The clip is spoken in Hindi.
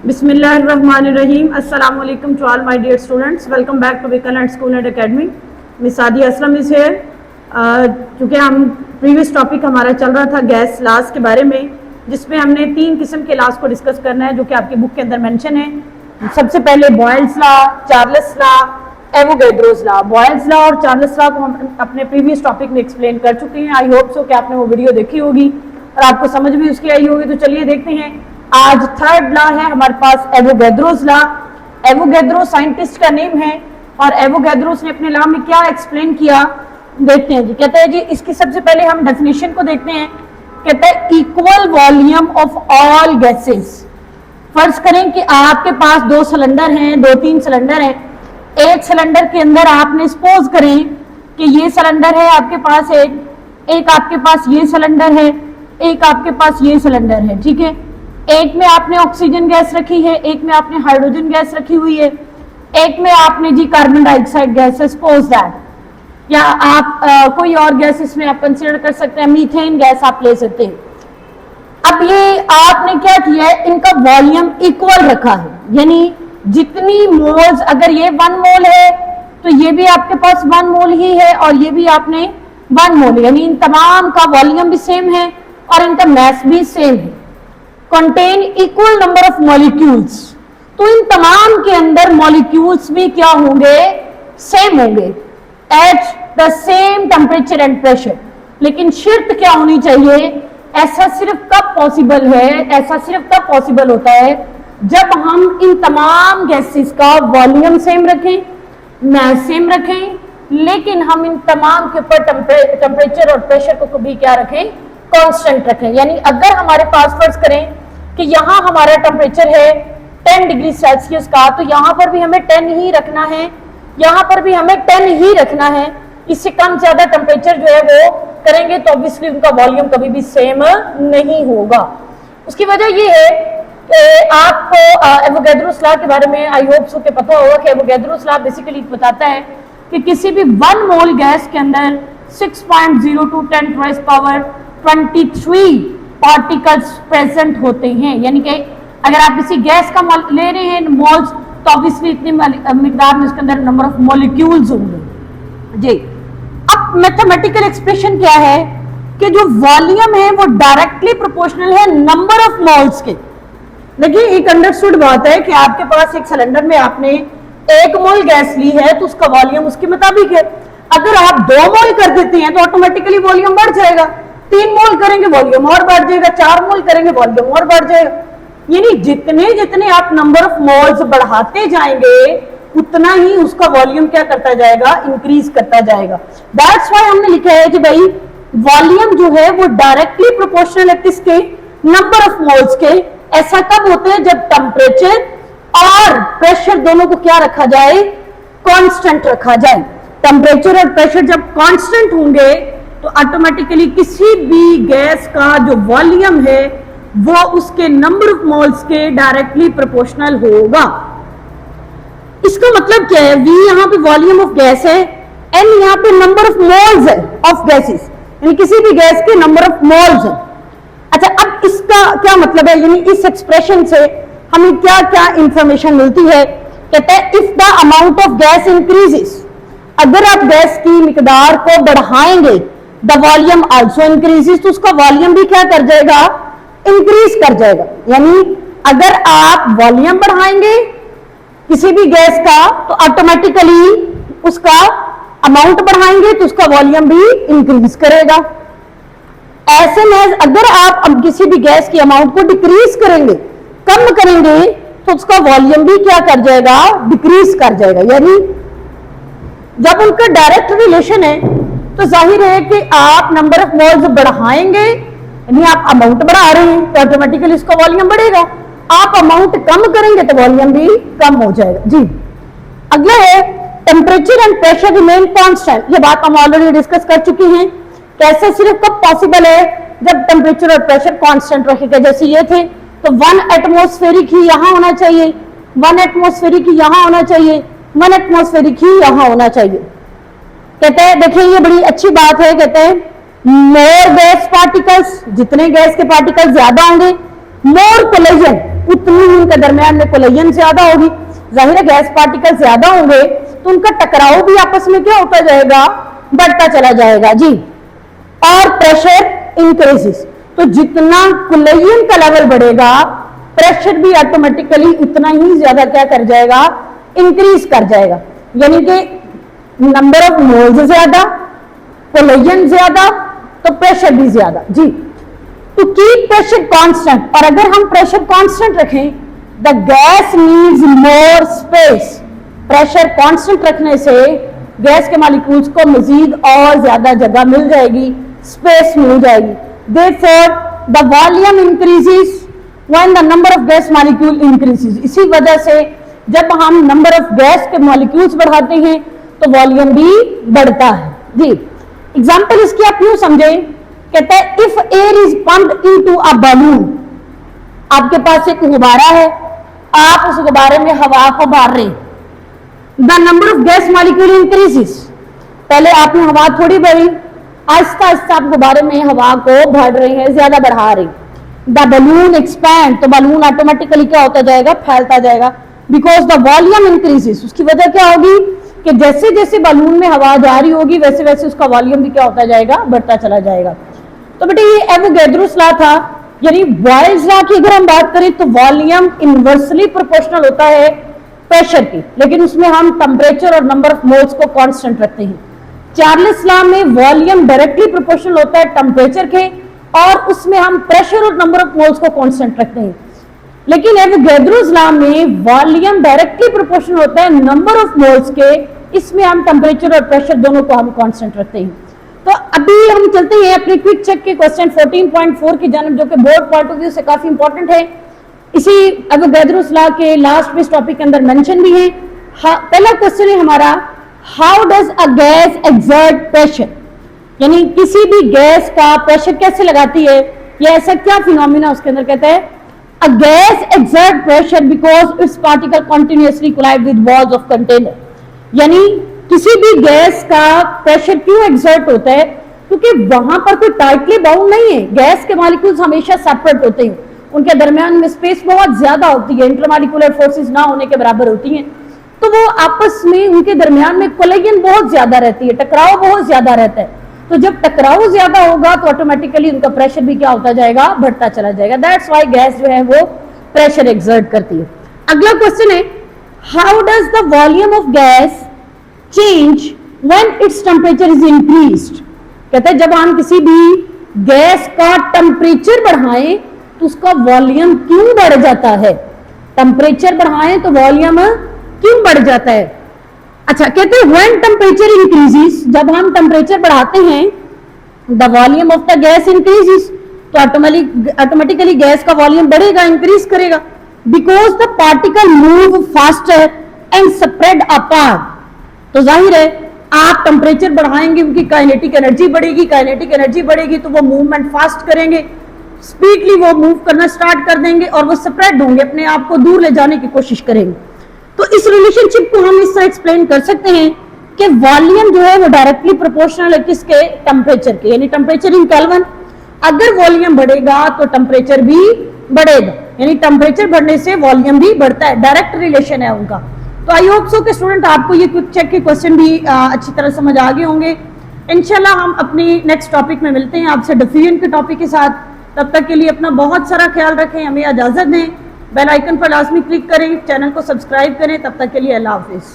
बिस्मिल्लाहिर्रहमानिर्रहीम। अस्सलाम वालेकुम to all my dear students. Welcome back to Vikal school and academy. Miss Sadia Aslam is here. क्योंकि हम प्रीवियस टॉपिक हमारा चल रहा था गैस लॉज के बारे में, जिसमें हमने 3 किस्म के लॉज को डिस्कस करना है जो कि आपकी बुक के अंदर मेंशन है। सबसे पहले Boyle's law, Charles law, Avogadro's law. Boyle's law और चार्ल्स लॉ को हम अपने प्रीवियस टॉपिक में एक्सप्लेन कर चुके हैं। आई होप सो कि आपने वो वीडियो देखी होगी और आपको समझ भी उसकी आई होगी। तो चलिए देखते हैं। आज थर्ड लॉ है हमारे पास एवोगैड्रोस लॉ। एवोगैड्रो साइंटिस्ट का नेम है और एवोगैड्रोस ने अपने लॉ में क्या एक्सप्लेन किया देखते हैं जी। कहते हैं जी, इसकी सबसे पहले हम डेफिनेशन को देखते हैं। कहता है equal volume of all gases. फर्ज करें कि आपके पास 2 सिलेंडर हैं, 2-3 सिलेंडर हैं। एक सिलेंडर के अंदर आपने सपोज करें कि ये सिलेंडर है आपके पास, एक आपके पास ये सिलेंडर है, एक आपके पास ये सिलेंडर है, ठीक है। एक में आपने ऑक्सीजन गैस रखी है, एक में आपने हाइड्रोजन गैस रखी हुई है, एक में आपने जी कार्बन डाइऑक्साइड गैस है, सपोज दैट, या आप कोई और गैस इसमें आप कंसीडर कर सकते हैं, मीथेन गैस आप ले सकते हैं। अब ये आपने क्या किया है, इनका वॉल्यूम इक्वल रखा है, यानी जितनी मोल्स, अगर ये 1 मोल है तो ये भी आपके पास 1 मोल ही है और ये भी आपने 1 मोल, यानी इन तमाम का वॉल्यूम भी सेम है और इनका मैस भी सेम है। Contain equal number of molecules, तो इन तमाम के अंदर मॉलिक्यूल्स भी क्या होंगे, सेम होंगे at the same temperature and pressure. लेकिन शर्त क्या होनी चाहिए, ऐसा सिर्फ कब पॉसिबल है, ऐसा सिर्फ तब पॉसिबल होता है जब हम इन तमाम गैसेस का वॉल्यूम सेम रखें, मैस सेम रखें, लेकिन हम इन तमाम के ऊपर टेम्परेचर और प्रेशर को कभी क्या रखें, कांस्टेंट रखें। यानी अगर हमारे पास फर्ज करें कि यहाँ हमारा टेम्परेचर है 10 डिग्री सेल्सियस का, तो यहाँ पर भी हमें 10 ही रखना है, यहाँ पर भी हमें 10 ही रखना है। इससे कम ज्यादा टेम्परेचर जो है वो करेंगे तो ऑब्वियसली उनका वॉल्यूम कभी भी सेम नहीं होगा। उसकी वजह ये है कि आपको एवोगैड्रोस लॉ के बारे में आई होप सो के पता होगा कि एवोगैड्रोस लॉ बेसिकली बताता है कि किसी भी 1 मोल गैस के अंदर 6.02 10⁻23 पार्टिकल्स प्रेजेंट होते हैं। यानी कि अगर आप किसी गैस का ले रहे हैं मोल्स, तो ऑब्वियसली इतनी मिकदार में उसके अंदर नंबर ऑफ मॉलिक्यूल्स होंगे जी। अब मैथमेटिकल एक्सप्रेशन क्या है कि जो वॉल्यूम है वो डायरेक्टली प्रोपोर्शनल है नंबर ऑफ मोल्स के। देखिए, एक अंडरस्टूड बात है कि आपके पास एक सिलेंडर में आपने 1 मोल गैस ली है तो उसका वॉल्यूम उसके मुताबिक है। अगर आप 2 मोल कर देते हैं तो ऑटोमेटिकली वॉल्यूम बढ़ जाएगा, 3 मोल करेंगे वॉल्यूम और बढ़ जाएगा, 4 मोल करेंगे वॉल्यूम और बढ़ जाएगा। यानी जितने जितने आप नंबर ऑफ मोल्स बढ़ाते जाएंगे उतना ही उसका वॉल्यूम क्या करता जाएगा, इंक्रीज करता जाएगा। दैट्स व्हाई हमने लिखा है कि भाई वॉल्यूम जो है वो डायरेक्टली प्रोपोर्शनल है किसके, नंबर ऑफ मोल्स के। ऐसा कब होता है, जब टेम्परेचर और प्रेशर दोनों को क्या रखा जाए, कांस्टेंट रखा जाए। टेम्परेचर और प्रेशर जब कांस्टेंट होंगे तो ऑटोमेटिकली किसी भी गैस का जो वॉल्यूम है वो उसके नंबर ऑफ मोल्स के डायरेक्टली प्रोपोर्शनल होगा। इसका मतलब क्या है, V यहाँ पे वॉल्यूम ऑफ गैस है, N यहाँ पे नंबर ऑफ मोल्स है ऑफ गैसेस, यानी किसी भी गैस के नंबर ऑफ मोल्स है। अच्छा, अब इसका क्या मतलब है, यानी इस एक्सप्रेशन से हमें क्या क्या इंफॉर्मेशन मिलती है। कहते हैं if the amount of gas increases, अगर आप गैस की मिकदार को बढ़ाएंगे, द वॉल्यूम आल्सो इंक्रीजेस, तो उसका वॉल्यूम भी क्या कर जाएगा, इंक्रीज कर जाएगा। यानी अगर आप वॉल्यूम बढ़ाएंगे किसी भी गैस का तो ऑटोमेटिकली उसका अमाउंट बढ़ाएंगे तो उसका वॉल्यूम भी इंक्रीज करेगा। ऐसे में अगर आप अब किसी भी गैस की अमाउंट को डिक्रीज करेंगे, कम करेंगे, तो उसका वॉल्यूम भी क्या कर जाएगा, डिक्रीज कर जाएगा। यानी जब उनका डायरेक्ट रिलेशन है तो जाहिर है कि आप नंबर ऑफ मोल्स बढ़ाएंगे, यानी आप अमाउंट बढ़ा रहे हैं तो ऑटोमेटिकली इसका वॉल्यूम बढ़ेगा। आप अमाउंट कम करेंगे तो वॉल्यूम भी कम हो जाएगा जी। अगला है temperature and pressure remain constant. ये बात हम ऑलरेडी डिस्कस कर चुके हैं। कैसे सिर्फ कब पॉसिबल है, जब टेम्परेचर और प्रेशर कांस्टेंट रखेगा। जैसे ये थे तो 1 एटमॉस्फेरिक ही यहां होना चाहिए, 1 एटमॉस्फेरिक ही यहां होना चाहिए, 1 एटमॉस्फेरिक ही यहां होना चाहिए। कहते हैं, देखिए ये बड़ी अच्छी बात है, कहते हैं मोर गैस पार्टिकल्स, जितने गैस के पार्टिकल्स ज्यादा होंगे, मोर कोलिजन, उतनी ही उनके दरमियान में कोलिजन ज्यादा होगी। जाहिर है गैस पार्टिकल ज्यादा होंगे तो उनका टकराव भी आपस में क्या होता जाएगा, बढ़ता चला जाएगा जी। और प्रेशर इंक्रीजेस, तो जितना कोलिजन का लेवल बढ़ेगा प्रेशर भी ऑटोमेटिकली उतना ही ज्यादा क्या कर जाएगा, इंक्रीज कर जाएगा। यानी कि नंबर ऑफ मोल्स ज्यादा, कोलिजन ज्यादा, तो प्रेशर भी ज्यादा जी। टू कीप प्रेशर कांस्टेंट, और अगर हम प्रेशर कांस्टेंट रखें, the gas needs more space, pressure constant रखने से गैस के मॉलिक्यूल्स को मजीद और ज्यादा जगह मिल जाएगी, स्पेस मिल जाएगी। Therefore the volume increases when the number of gas molecule increases, इसी वजह से जब हम नंबर ऑफ गैस के मॉलिक्यूल्स बढ़ाते हैं तो वॉल्यूम भी बढ़ता है जी। एग्जाम्पल इसकी आप यूं समझे, कहता है if air is pumped into a balloon, आपके पास एक गुब्बारा है, आप उस गुब्बारे में हवा को भर रहे हैं, the number of gas molecule increases, पहले आपने हवा थोड़ी भरी, आहिस्ता आहिस्ता आप गुब्बारे में हवा को भर रहे हैं, ज्यादा बढ़ा रहे हैं। द बलून एक्सपैंड, तो बलून ऑटोमेटिकली क्या होता जाएगा, फैलता जाएगा, बिकॉज द वॉल्यूम इंक्रीजेस। उसकी वजह क्या होगी कि जैसे जैसे बलून में हवा जा रही होगी वैसे वैसे उसका वॉल्यूम भी क्या होता जाएगा, बढ़ता चला जाएगा। तो बेटे ये एवोगैड्रोस लॉ था, यानी बॉयल्स लॉ की अगर हम बात करें तो वॉल्यूम इनवर्सली प्रोपोर्शनल होता है प्रेशर की, लेकिन उसमें हम टेम्परेचर और नंबर ऑफ मोल्स को कांस्टेंट रखते हैं। चार्ल्स लॉ में वॉल्यूम डायरेक्टली प्रोपोर्शनल होता है टेम्परेचर के, और उसमें हम प्रेशर और नंबर ऑफ मोल्स को कांस्टेंट रखते हैं। लेकिन एवोगैड्रोस लॉ में वॉल्यूम डायरेक्टली प्रोपोर्शनल होता है नंबर ऑफ मोल्स के, इसमें हम टेम्परेचर और प्रेशर दोनों को हम कांस्टेंट रखते हैं। तो अभी हम चलते हैं अपने क्विक चेक के क्वेश्चन 14.4 की जानब, जो कि बोर्ड पॉइंट ऑफ व्यू से काफी इंपॉर्टेंट है। इसी एवोगैड्रोस लॉ के लास्ट में इस टॉपिक के अंदर मेंशन भी है। पहला क्वेश्चन है हमारा, how does a gas exert pressure, यानी किसी भी गैस का प्रेशर कैसे लगाती है, या ऐसा क्या फिनोमिना उसके अंदर कहता है, a gas exert pressure because its particle continuously collide with walls of container, यानी किसी भी गैस का प्रेशर क्यों एक्सर्ट होता है, क्योंकि वहां पर कोई टाइटली बाउंड नहीं है, गैस के मॉलिक्यूल्स हमेशा सेपरेट होते हैं, उनके दरमियान में स्पेस बहुत ज्यादा होती है, इंटरमॉलिक्यूलर फोर्सेस ना होने के बराबर होती हैं, तो वो आपस में उनके दरमियान में कोलिजन बहुत ज्यादा रहती है, टकराव बहुत ज्यादा रहता है। तो जब टकराव ज्यादा होगा तो ऑटोमेटिकली उनका प्रेशर भी क्या होता जाएगा, बढ़ता चला जाएगा। दैट्स व्हाई गैस जो है वो प्रेशर एक्सर्ट करती है। अगला क्वेश्चन है, how does the volume of gas change when its temperature is increased, कहते हैं जब हम किसी भी गैस का टेम्परेचर बढ़ाएं तो उसका वॉल्यूम क्यों बढ़ जाता है, टेम्परेचर बढ़ाएं तो वॉल्यूम क्यों बढ़ जाता है। अच्छा, कहते हैं व्हेन टेम्परेचर इंक्रीजेस, जब हम टेम्परेचर बढ़ाते हैं, the volume of the gas increases, तो ऑटोमेटिकली गैस का वॉल्यूम बढ़ेगा, इंक्रीज करेगा, because the particle move faster and spread apart. तो जाहिर है आप टेम्परेचर बढ़ाएंगे, उनकी काइनेटिक एनर्जी बढ़ेगी, काइनेटिक एनर्जी बढ़ेगी तो वो मूवमेंट फास्ट करेंगे, स्पीडली वो मूव करना स्टार्ट कर देंगे और वो स्प्रेड होंगे, अपने आप को दूर ले जाने की कोशिश करेंगे। तो इस रिलेशनशिप को हम इस तरह एक्सप्लेन कर सकते हैं कि वॉल्यूम जो है वो डायरेक्टली प्रोपोर्शनल है किसके, टेम्परेचर के, यानी टेम्परेचर इन केल्विन। अगर वॉल्यूम बढ़ेगा तो टेम्परेचर भी बढ़ेगा, यानी टेम्परेचर बढ़ने से वॉल्यूम भी बढ़ता है, डायरेक्ट रिलेशन है उनका। तो आई होप सो कि स्टूडेंट आपको ये क्विक चेक के क्वेश्चन भी अच्छी तरह समझ आ गए होंगे। इंशाल्लाह हम अपनी नेक्स्ट टॉपिक में मिलते हैं आपसे डिफ्यूजन के टॉपिक के साथ। तब तक के लिए अपना बहुत सारा ख्याल रखें, हमें इजाजत दें, बेल आइकन पर लाजमी क्लिक करें, चैनल को सब्सक्राइब करें। तब तक के लिए अल्लाह हाफिज़।